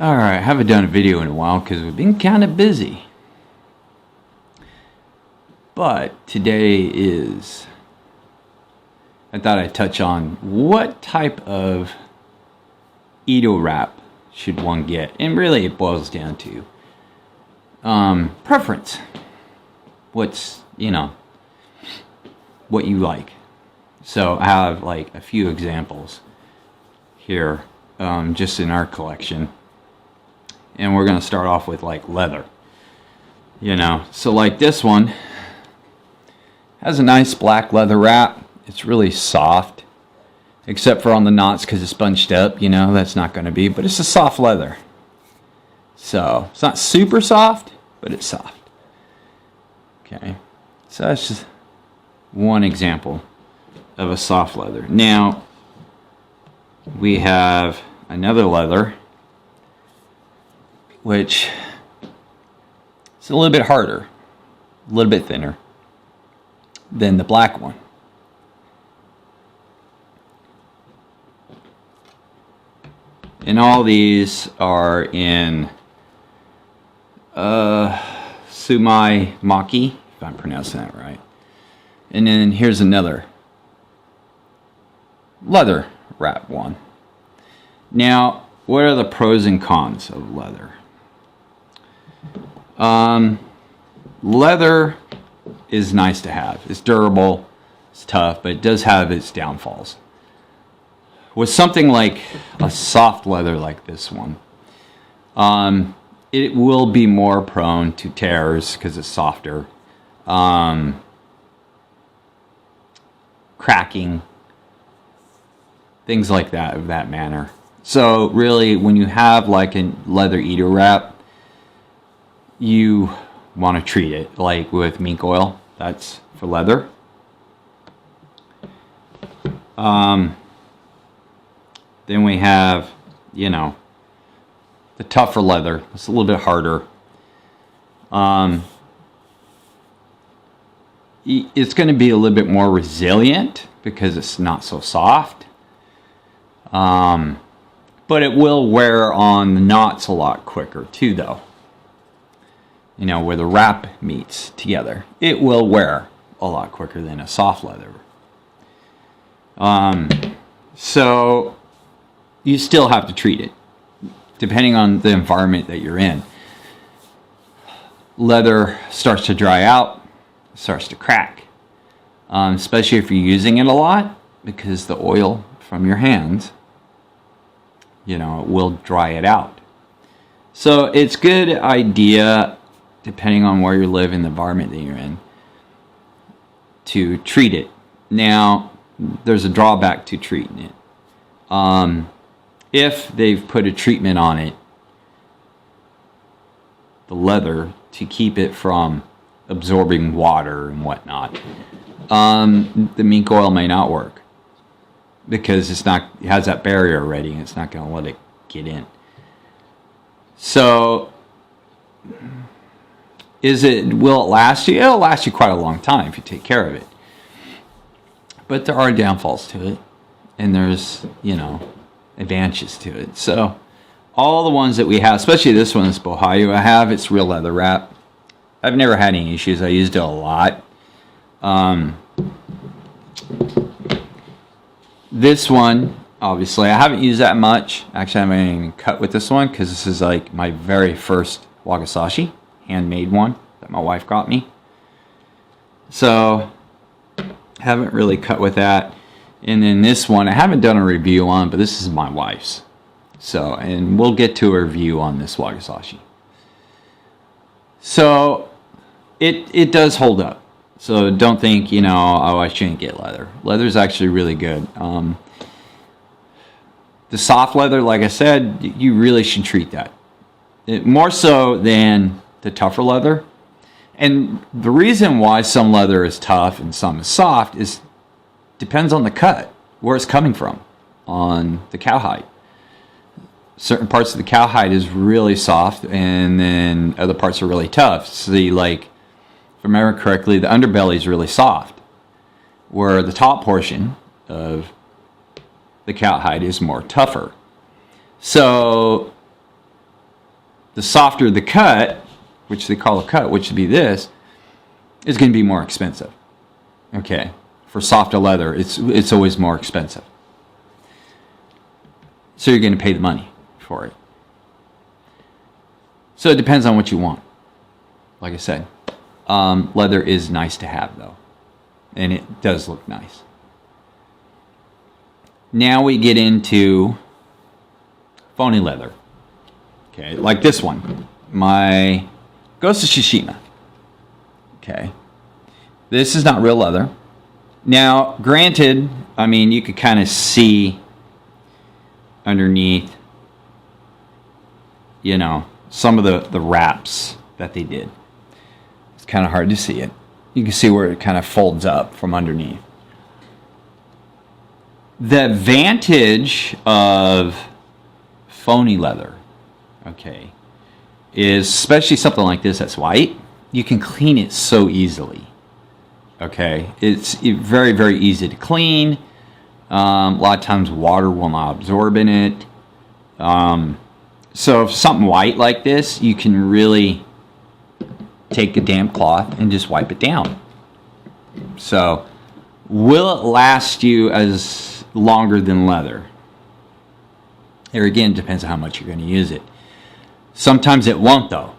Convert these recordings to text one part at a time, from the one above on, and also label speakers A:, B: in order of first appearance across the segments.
A: Alright, I haven't done a video in a while because we've been kind of busy. But today I thought I'd touch on what type of Edo wrap should one get. And really it boils down to preference. What's, what you like. So I have like a few examples here just in our collection. And we're going to start off with like leather. So like this one has a nice black leather wrap. It's really soft, except for on the knots because it's bunched up, that's not going to be, but it's a soft leather. So it's not super soft, but it's soft. Okay, so that's just one example of a soft leather. Now we have another leather which is a little bit harder, a little bit thinner than the black one. And all these are in Sumai Maki, if I'm pronouncing that right. And then here's another leather wrap one. Now, what are the pros and cons of leather? Leather is nice to have. It's durable, it's tough, but it does have its downfalls. With something like a soft leather like this one, it will be more prone to tears because it's softer, cracking, things like that of that manner. So really, when you have like a leather Edo wrap, you want to treat it like with mink oil. That's for leather. Then we have, the tougher leather. It's a little bit harder. It's going to be a little bit more resilient because it's not so soft. But it will wear on the knots a lot quicker too, though. Where the wrap meets together. It will wear a lot quicker than a soft leather. So you still have to treat it, depending on the environment that you're in. Leather starts to dry out, starts to crack, especially if you're using it a lot, because the oil from your hands, it will dry it out. So it's a good idea, depending on where you live and the environment that you're in, to treat it. Now, there's a drawback to treating it. If they've put a treatment on it, the leather, to keep it from absorbing water and whatnot, the mink oil may not work because it has that barrier already and it's not going to let it get in. So will it last you? It'll last you quite a long time if you take care of it. But there are downfalls to it, and there's, advantages to it. So all the ones that we have, especially this one, this Bohayu I have, it's real leather wrap. I've never had any issues. I used it a lot. This one, obviously, I haven't used that much. Actually, I haven't even cut with this one because this is like my very first Wakizashi, handmade one that my wife got me. So haven't really cut with that. And then this one I haven't done a review on, but this is my wife's. So, and we'll get to a review on this Wakizashi. So it does hold up. So don't think, oh, I shouldn't get leather. Leather is actually really good. The soft leather, like I said, you really should treat that. More so than the tougher leather. And the reason why some leather is tough and some is soft depends on the cut, where it's coming from on the cowhide. Certain parts of the cowhide is really soft, and then other parts are really tough. See, like, if I remember correctly, the underbelly is really soft, where the top portion of the cowhide is more tougher. So The softer the cut, which they call a cut, which would be this, is going to be more expensive. Okay, for softer leather, it's always more expensive. So you're going to pay the money for it. So it depends on what you want. Like I said, leather is nice to have though, and it does look nice. Now we get into phony leather. Okay, like this one, my Ghost of Tsushima. Okay, this is not real leather. Now, granted, I mean, you could kind of see underneath, you know, some of the wraps that they did. It's kind of hard to see it. You can see where it kind of folds up from underneath. The advantage of phony leather, okay, is especially something like this that's white, you can clean it so easily. Okay, it's very, very easy to clean. A lot of times water will not absorb in it. So if something white like this, you can really take a damp cloth and just wipe it down. So will it last you as longer than leather? Here again, depends on how much you're going to use it. Sometimes it won't though.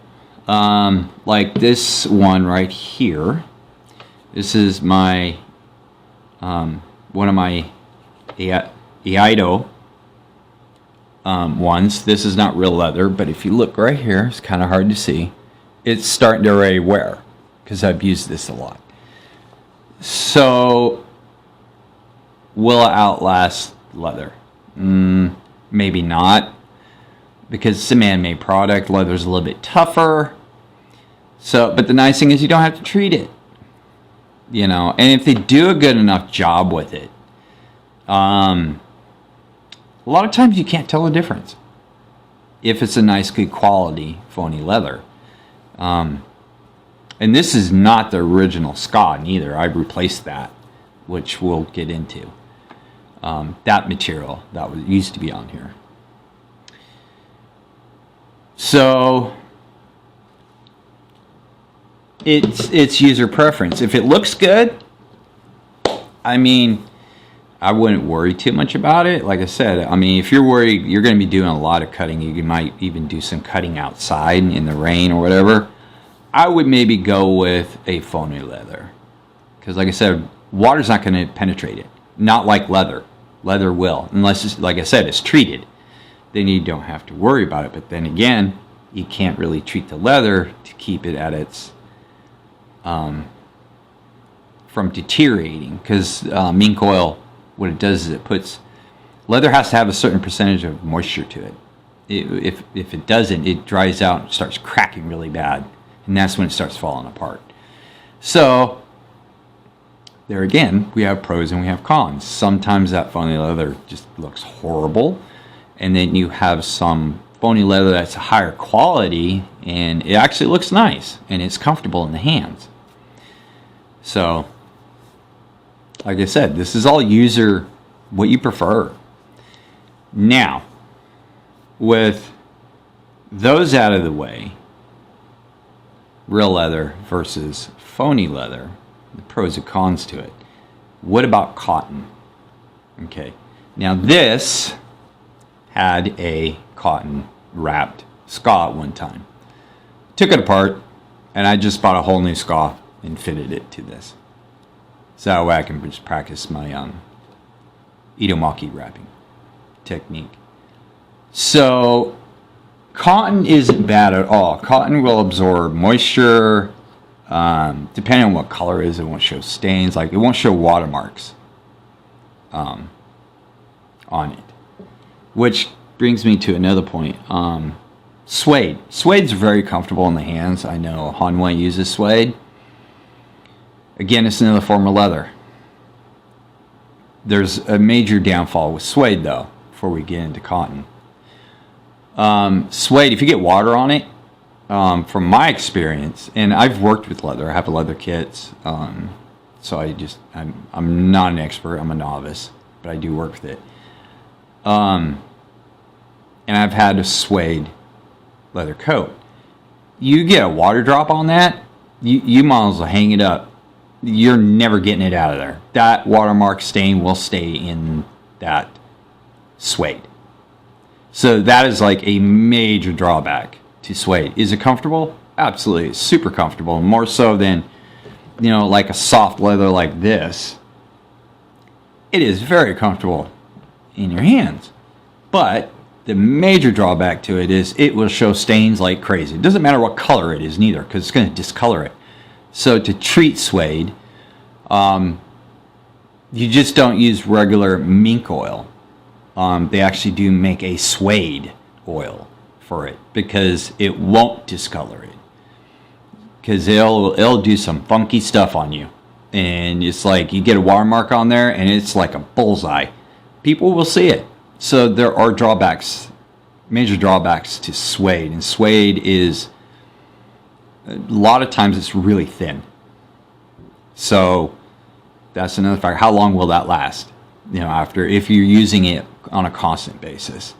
A: Like this one right here. This is my one of my Iaido ones. This is not real leather, but if you look right here, it's kind of hard to see. It's starting to already wear because I've used this a lot. So, will it outlast leather? Maybe not, because it's a man-made product. Leather's a little bit tougher. So, but the nice thing is you don't have to treat it. You know, and if they do a good enough job with it, a lot of times you can't tell the difference if it's a nice, good quality phony leather. And this is not the original ska neither. I've replaced that, which we'll get into. That material that used to be on here. So it's user preference. If it looks good, I mean, I wouldn't worry too much about it. Like I said, I mean, if you're worried you're going to be doing a lot of cutting, you might even do some cutting outside in the rain or whatever, I would maybe go with a phony leather. Because like I said, water's not going to penetrate it. Not like leather. Leather will. Unless, it's, like I said, it's treated. Then you don't have to worry about it. But then again, you can't really treat the leather to keep it at its... from deteriorating. Because mink oil, what it does is it puts... Leather has to have a certain percentage of moisture to it. If it doesn't, it dries out and starts cracking really bad. And that's when it starts falling apart. So, there again, we have pros and we have cons. Sometimes that phony leather just looks horrible. And then you have some phony leather that's a higher quality and it actually looks nice and it's comfortable in the hands. So, like I said, this is all user what you prefer. Now, with those out of the way, real leather versus phony leather, the pros and cons to it. What about cotton? Okay, now this had a cotton wrapped ska at one time. Took it apart and I just bought a whole new ska and fitted it to this. So that way I can just practice my idomaki wrapping technique. So cotton isn't bad at all. Cotton will absorb moisture. Depending on what color it is, it won't show stains. Like it won't show watermarks on it. Which brings me to another point. Suede. Suede's very comfortable in the hands. I know Hanwei uses suede. Again, it's another form of leather. There's a major downfall with suede though, before we get into cotton. Suede, if you get water on it, from my experience, and I've worked with leather, I have leather kits, so I'm not an expert, I'm a novice, but I do work with it. And I've had a suede leather coat. You get a water drop on that, you might as well hang it up. You're never getting it out of there. That watermark stain will stay in that suede. So that is like a major drawback to suede. Is it comfortable? Absolutely. It's super comfortable. More so than, you know, like a soft leather like this. It is very comfortable in your hands. But the major drawback to it is it will show stains like crazy. It doesn't matter what color it is neither, because it's going to discolor it. So to treat suede, you just don't use regular mink oil. They actually do make a suede oil for it, because it won't discolor it. Because it'll do some funky stuff on you. And it's like you get a watermark on there and it's like a bullseye. People will see it. So there are drawbacks, major drawbacks to suede. And suede is, a lot of times it's really thin. So that's another factor. How long will that last? You know, after, if you're using it on a constant basis.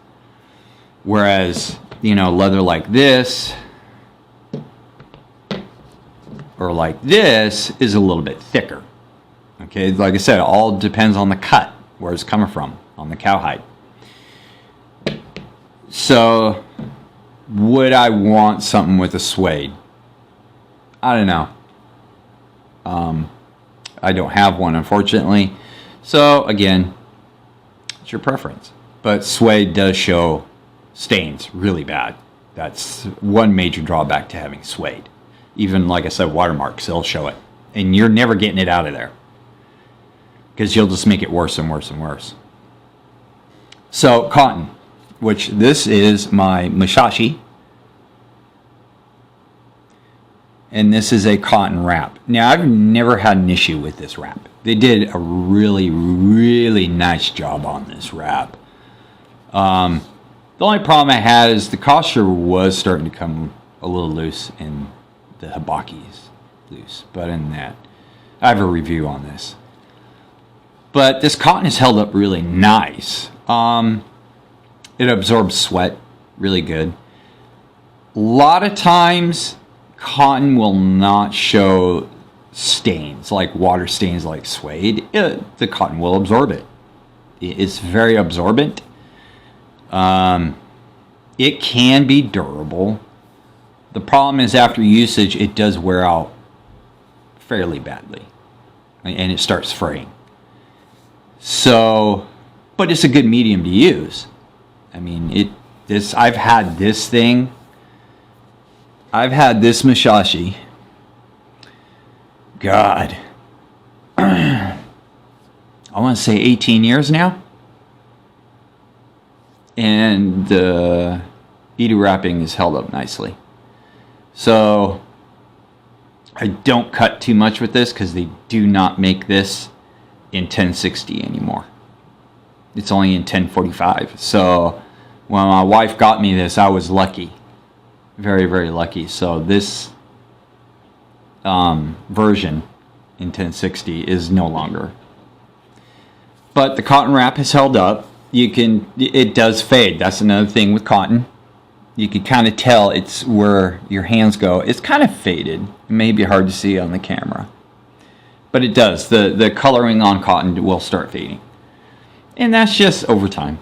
A: Whereas, you know, leather like this or like this is a little bit thicker. Okay, like I said, it all depends on the cut, where it's coming from, on the cowhide. So, would I want something with a suede? I don't know. I don't have one, unfortunately. So, again, it's your preference. But suede does show stains really bad. That's one major drawback to having suede. Even, like I said, watermarks, they'll show it. And you're never getting it out of there, because you'll just make it worse and worse and worse. So, cotton, which this is my Musashi. And this is a cotton wrap. Now, I've never had an issue with this wrap. They did a really, really nice job on this wrap. The only problem I had is the kosher was starting to come a little loose, and the hibaki's loose. But other than that, I have a review on this. But this cotton is held up really nice. It absorbs sweat really good. A lot of times, cotton will not show stains, like water stains like suede. The cotton will absorb it. It's very absorbent. It can be durable. The problem is, after usage, it does wear out fairly badly, and it starts fraying. So, but it's a good medium to use. I mean, I've had this thing. I've had this Musashi. God, I want to say 18 years now. And the beaded wrapping is held up nicely. So I don't cut too much with this, because they do not make this in 1060 anymore. It's only in 1045. So when my wife got me this, I was lucky. Very, very lucky. So this version in 1060 is no longer. But the cotton wrap has held up. It does fade. That's another thing with cotton. You can kind of tell it's where your hands go. It's kind of faded. It may be hard to see on the camera, but it does. The coloring on cotton will start fading, and that's just over time.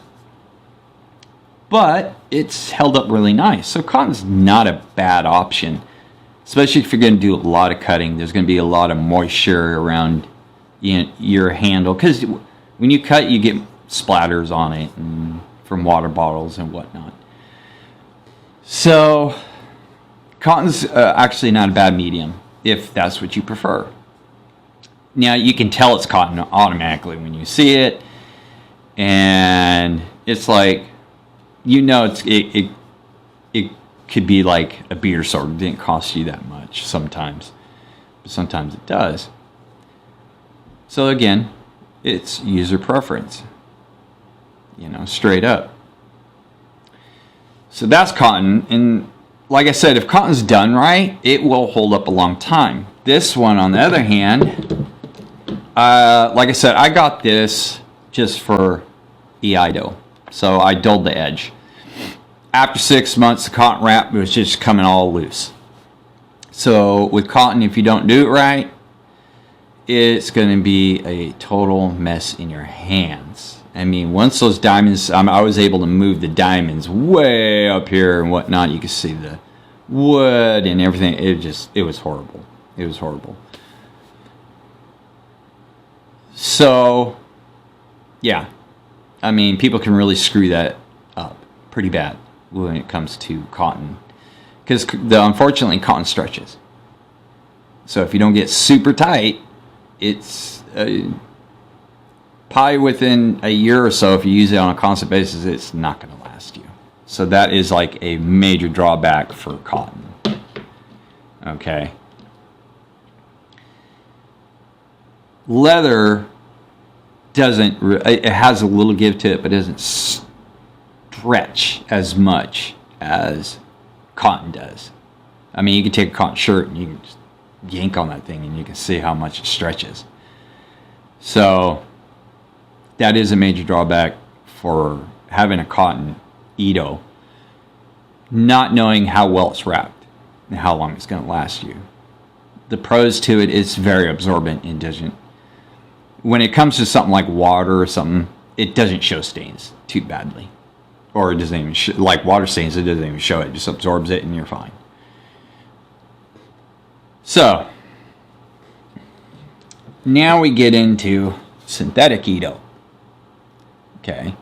A: But it's held up really nice. So cotton's not a bad option, especially if you're going to do a lot of cutting. There's going to be a lot of moisture around your handle, because when you cut, you get splatters on it and from water bottles and whatnot. So cotton's actually not a bad medium if that's what you prefer. Now, you can tell it's cotton automatically when you see it, and it's like, you know, it could be like a beater sword. It didn't cost you that much sometimes, but sometimes it does. So again, it's user preference, you know, straight up. So that's cotton, and like I said, if cotton's done right, it will hold up a long time. This one, on the other hand, like I said, I got this just for EIDO, so I dulled the edge. After 6 months, the cotton wrap was just coming all loose. So with cotton, if you don't do it right, it's going to be a total mess in your hands. I mean, once those diamonds, I was able to move the diamonds way up here and whatnot. You can see the wood and everything. It was horrible. It was horrible. So, yeah. I mean, people can really screw that up pretty bad when it comes to cotton. Because unfortunately, cotton stretches. So if you don't get super tight, it's probably within a year or so, if you use it on a constant basis, it's not going to last you. So that is like a major drawback for cotton. Okay. Leather doesn't, it has a little give to it, but doesn't stretch as much as cotton does. I mean, you can take a cotton shirt and you can just yank on that thing and you can see how much it stretches. So that is a major drawback for having a cotton Edo, not knowing how well it's wrapped and how long it's going to last you. The pros to it is very absorbent and doesn't, when it comes to something like water or something, it doesn't show stains too badly. Or it doesn't even like water stains, it doesn't even show it. It just absorbs it and you're fine. So, now we get into synthetic Edo. Okay.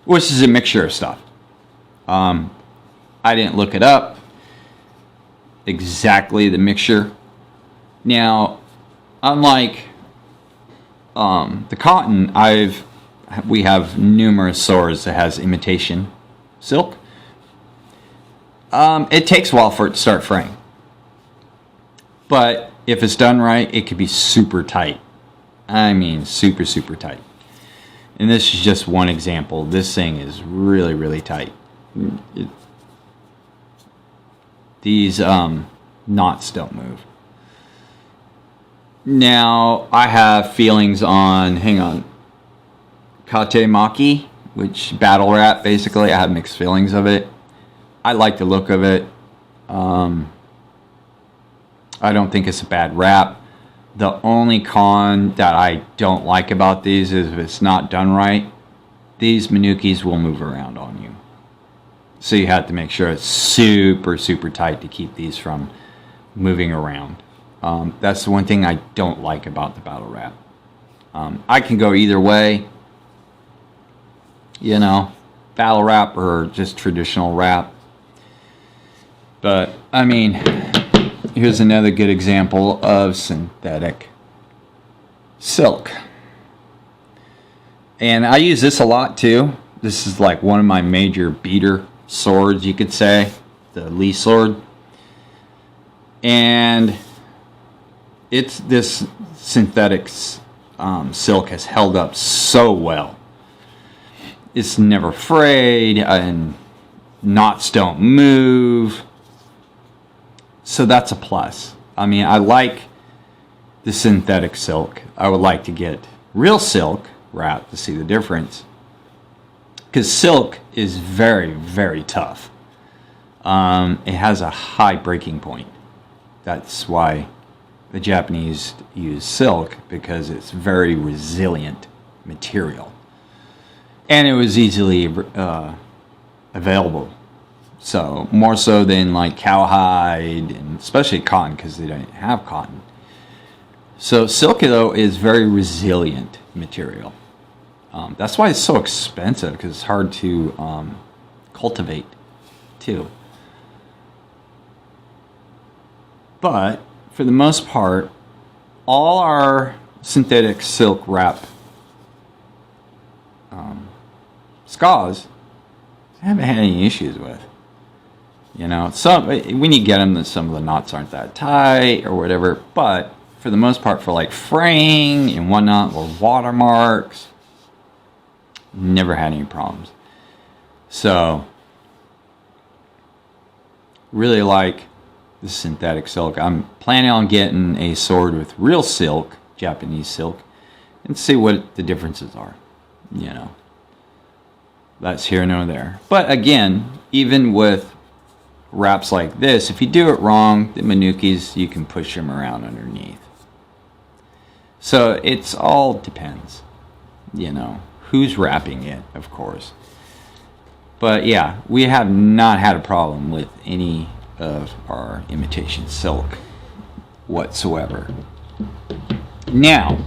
A: Which is a mixture of stuff. I didn't look it up. Exactly the mixture. Now, unlike the cotton, we have numerous swords that has imitation silk. It takes a while for it to start fraying. But if it's done right, it could be super tight. I mean, super, super tight. And this is just one example. This thing is really, really tight. These knots don't move. Now, I have feelings on, hang on, Kate Maki, which battle rap, basically. I have mixed feelings of it. I like the look of it. I don't think it's a bad wrap. The only con that I don't like about these is if it's not done right, these Minukis will move around on you. So you have to make sure it's super, super tight to keep these from moving around. That's the one thing I don't like about the battle wrap. I can go either way. You know, battle wrap or just traditional wrap. But, I mean, here's another good example of synthetic silk. And I use this a lot too. This is like one of my major beater swords, you could say. The Lee sword. And it's this synthetic silk has held up so well. It's never frayed and knots don't move. So that's a plus. I mean, I like the synthetic silk. I would like to get real silk wrap to see the difference. Because silk is very, very tough. It has a high breaking point. That's why the Japanese use silk, because it's very resilient material. And it was easily available. So, more so than like cowhide, and especially cotton, because they don't have cotton. So, silk, though, is very resilient material. That's why it's so expensive, because it's hard to cultivate, too. But, for the most part, all our synthetic silk wrap skas I haven't had any issues with. You know, when you get them, some of the knots aren't that tight or whatever, but for the most part, for like fraying and whatnot, or watermarks, never had any problems. So, really like the synthetic silk. I'm planning on getting a sword with real silk, Japanese silk, and see what the differences are, you know. That's here nor there. But again, even with wraps like this, if you do it wrong, the manukis, you can push them around underneath. So it's all depends, who's wrapping it, of course. But yeah, we have not had a problem with any of our imitation silk whatsoever. Now,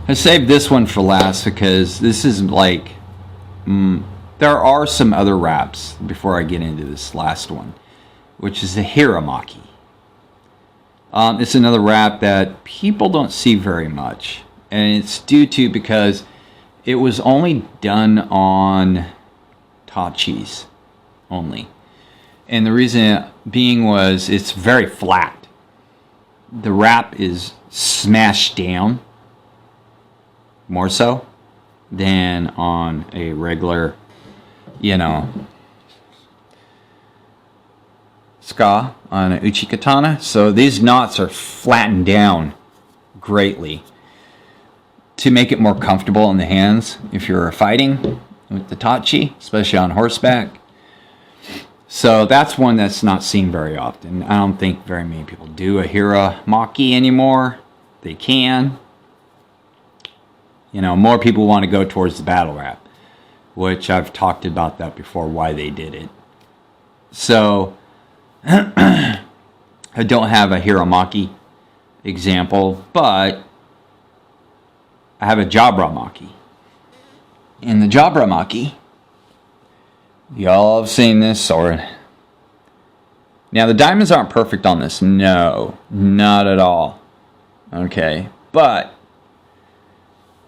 A: I saved this one for last because this is like, there are some other wraps before I get into this last one, which is the hiramaki. It's another wrap that people don't see very much, and it's due to because it was only done on tachis only. And the reason being was it's very flat. The wrap is smashed down more so than on a regular, tsuka on an uchi katana. So these knots are flattened down greatly to make it more comfortable in the hands if you're fighting with the tachi, especially on horseback. So that's one that's not seen very often. I don't think very many people do a hiramaki anymore. They can. More people want to go towards the battle wrap, which I've talked about that before, why they did it. So I don't have a hiramaki example, but I have a jabramaki. In the jabramaki, y'all have seen this sword. Now the diamonds aren't perfect on this. No, not at all. Okay, but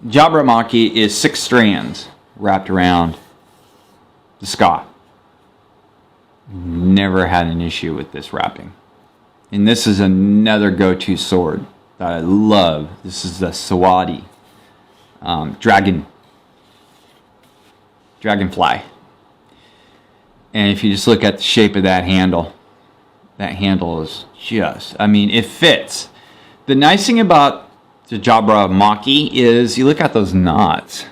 A: jabramaki is 6 strands wrapped around the tsuka. Never had an issue with this wrapping. And this is another go-to sword that I love. This is the Sawadi dragonfly. And if you just look at the shape of that handle is just, it fits. The nice thing about the jabramaki is you look at those knots.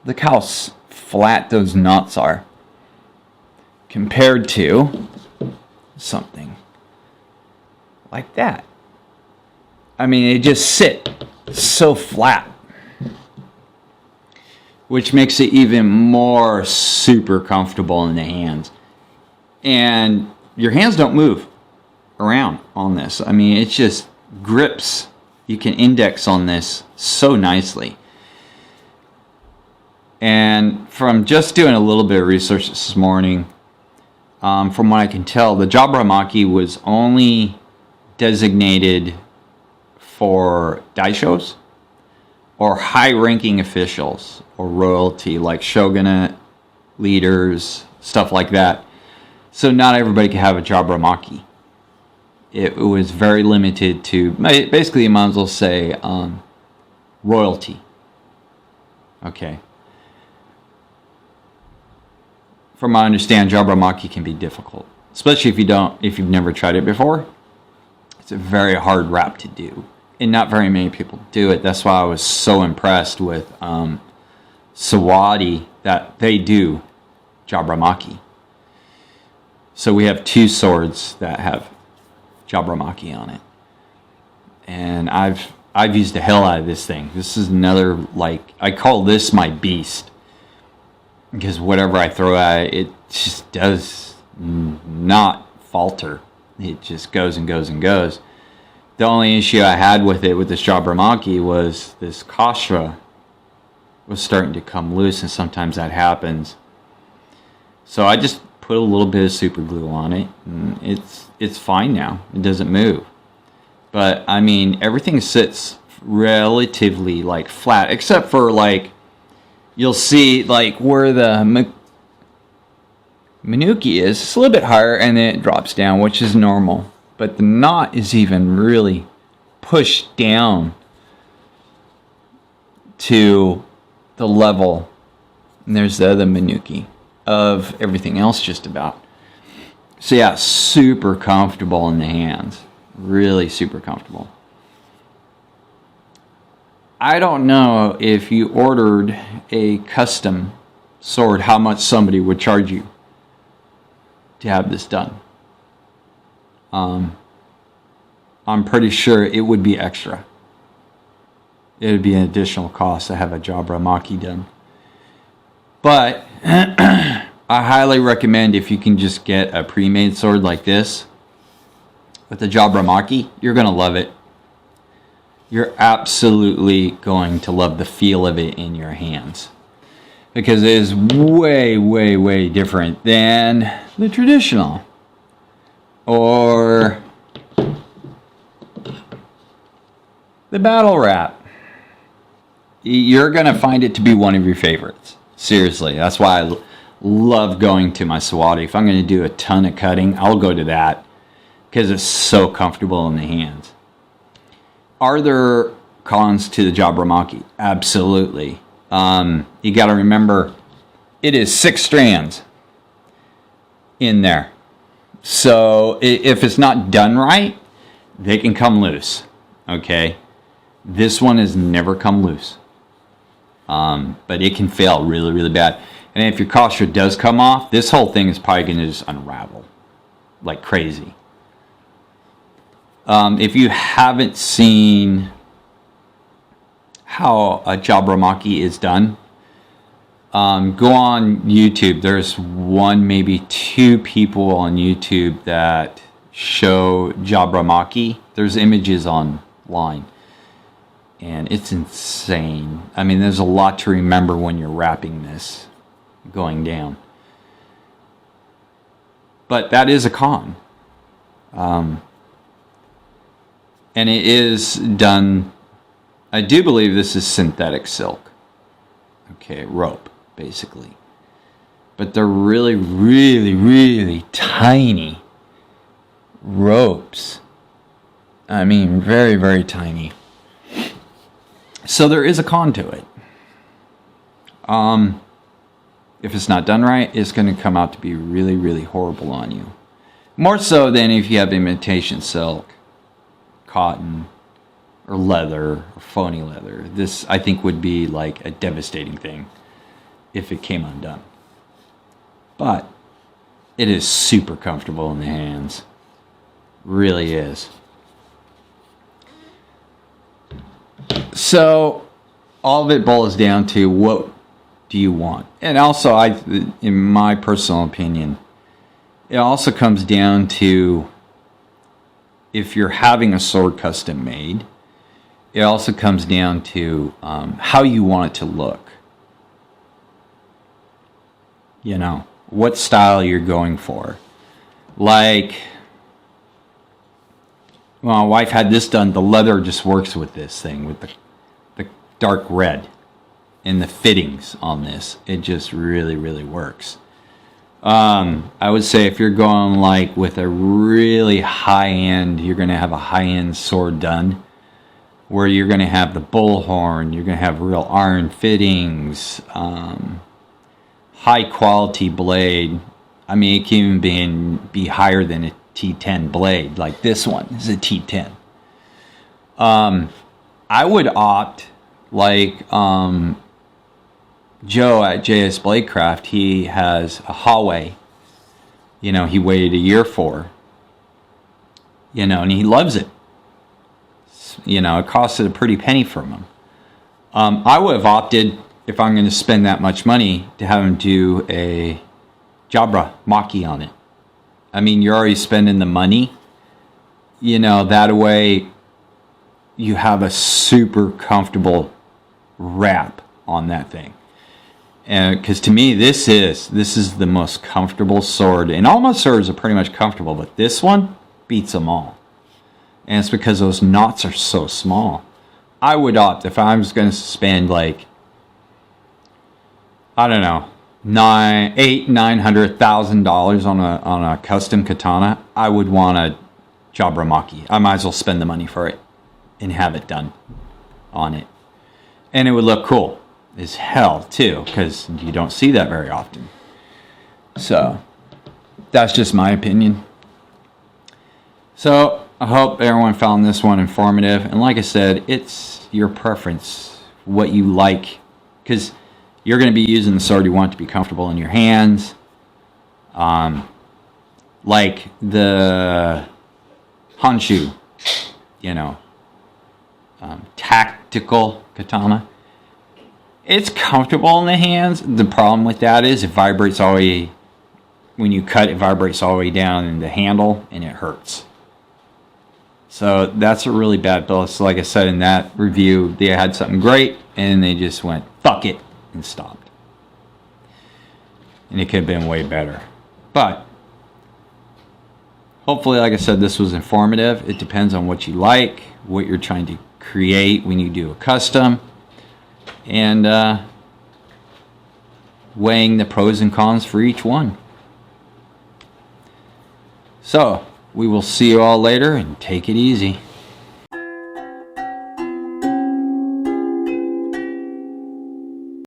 A: Look how flat those knots are compared to something like that. They just sit so flat, which makes it even more super comfortable in the hands. And your hands don't move around on this. It just grips. You can index on this so nicely. And from just doing a little bit of research this morning, from what I can tell, the jabramaki was only designated for daishos or high-ranking officials or royalty, like shogunate leaders, stuff like that. So not everybody could have a jabramaki. It was very limited to, basically you might as well say, royalty. Okay. From what I understand, jabramaki can be difficult, especially if you've never tried it before. It's a very hard wrap to do, and not very many people do it. That's why I was so impressed with Sawadi that they do jabramaki. So we have 2 swords that have jabramaki on it, and I've used the hell out of this thing. This is another, I call this my beast, because whatever I throw at it, it just does not falter. It just goes and goes and goes. The only issue I had with it, with this jabramaki, was this kasha was starting to come loose, and sometimes that happens. So I just put a little bit of super glue on it, and it's fine now. It doesn't move. But everything sits relatively flat, except for you'll see where the manuki is. It's a little bit higher, and then it drops down, which is normal. But the knot is even really pushed down to the level, and there's the other manuki of everything else just about. So yeah, super comfortable in the hands. Really super comfortable. I don't know if you ordered a custom sword, how much somebody would charge you to have this done. I'm pretty sure it would be extra. It would be an additional cost to have a Jabramaki done. But I highly recommend, if you can just get a pre-made sword like this with the Jabramaki, you're going to love it. You're absolutely going to love the feel of it in your hands, because it is way, way, way different than the traditional or the battle wrap. You're going to find it to be one of your favorites. Seriously, that's why I love going to my Sawadi. If I'm going to do a ton of cutting, I'll go to that because it's so comfortable in the hands. Are there cons to the Jabramaki? Absolutely. You got to remember, it is 6 strands in there. So if it's not done right, they can come loose. Okay? This one has never come loose. But it can fail really, really bad. And if your kosher does come off, this whole thing is probably going to just unravel like crazy. If you haven't seen how a Jabramaki is done, go on YouTube. There's one, maybe 2 people on YouTube that show Jabramaki. There's images online. And it's insane. I mean, there's a lot to remember when you're wrapping this going down. But that is a con. And it is done, I do believe this is synthetic silk. Okay, rope, basically. But they're really, really, really tiny ropes. I mean, very, very tiny. So there is a con to it. If it's not done right, it's going to come out to be really, really horrible on you. More so than if you have imitation silk, cotton, or leather, or phony leather. This, I think, would be like a devastating thing if it came undone. But it is super comfortable in the hands. Really is. So all of it boils down to, what do you want? And also, in my personal opinion, it also comes down to, if you're having a sword custom made, it also comes down to how you want it to look. You know, what style you're going for. Like, well, my wife had this done. The leather just works with this thing, with the dark red and the fittings on this. It just really, really works. I would say if you're going like with a really high-end, you're going to have a high-end sword done, where you're going to have the bullhorn, you're going to have real iron fittings, high-quality blade. I mean, it can even be higher than a T10 blade, like this one is a T10. I would opt, like Joe at JS Bladecraft, he has a Huawei, you know, he waited a year for, you know, and he loves it. You know, it costed a pretty penny from him. I would have opted, if I'm going to spend that much money, to have him do a Jabramaki on it. I mean, you're already spending the money, you know, that way you have a super comfortable wrap on that thing. And because to me, this is the most comfortable sword, and all my swords are pretty much comfortable, but this one beats them all. And it's because those knots are so small. I would opt, if I was going to spend like, I don't know, $900,000 on a custom katana, I would want a Jabramaki. I might as well spend the money for it and have it done on it, and it would look cool as hell too, because you don't see that very often. So that's just my opinion. So I hope everyone found this one informative, and like I said, it's your preference, what you like, because You're going to be using the sword. You want it to be comfortable in your hands. Like the Honshu, you know, tactical katana. It's comfortable in the hands. The problem with that is it vibrates all the way, when you cut, it vibrates all the way down in the handle and it hurts. So that's a really bad bill. So like I said in that review, they had something great and they just went, fuck it, and stopped. And it could have been way better. But hopefully, like I said, this was informative. It depends on what you like, what you're trying to create when you do a custom, and weighing the pros and cons for each one. So, we will see you all later, and take it easy.